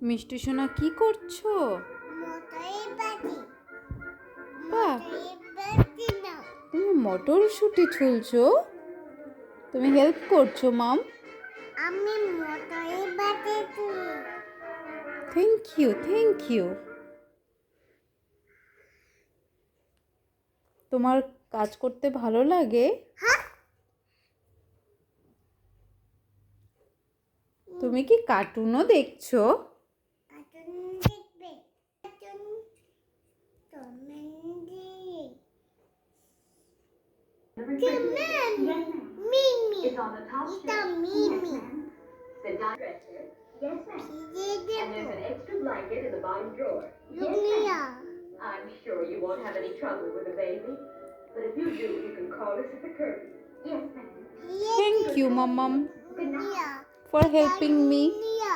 মিষ্টি সোনা কি করছো? বাহ, তুমি মটরশুঁটি ছুলছো? তুমি হেল্প করছো মাম? আমি মোটরে বাটেছি। Thank you, thank you. তোমার কাজ করতে ভালো লাগে? হ্যাঁ, তুমি কি কার্টুনও দেখছো? কার্টুন দেখবে? কার্টুন টমেন্ডি মিমি এটা মিমি ভিজে দেবো Lumia I'm sure you won't have any trouble with a baby. But if you do, you can call us at the curtain. Yes, ma'am. Thank you, Mom, Lumia for helping me. Lumia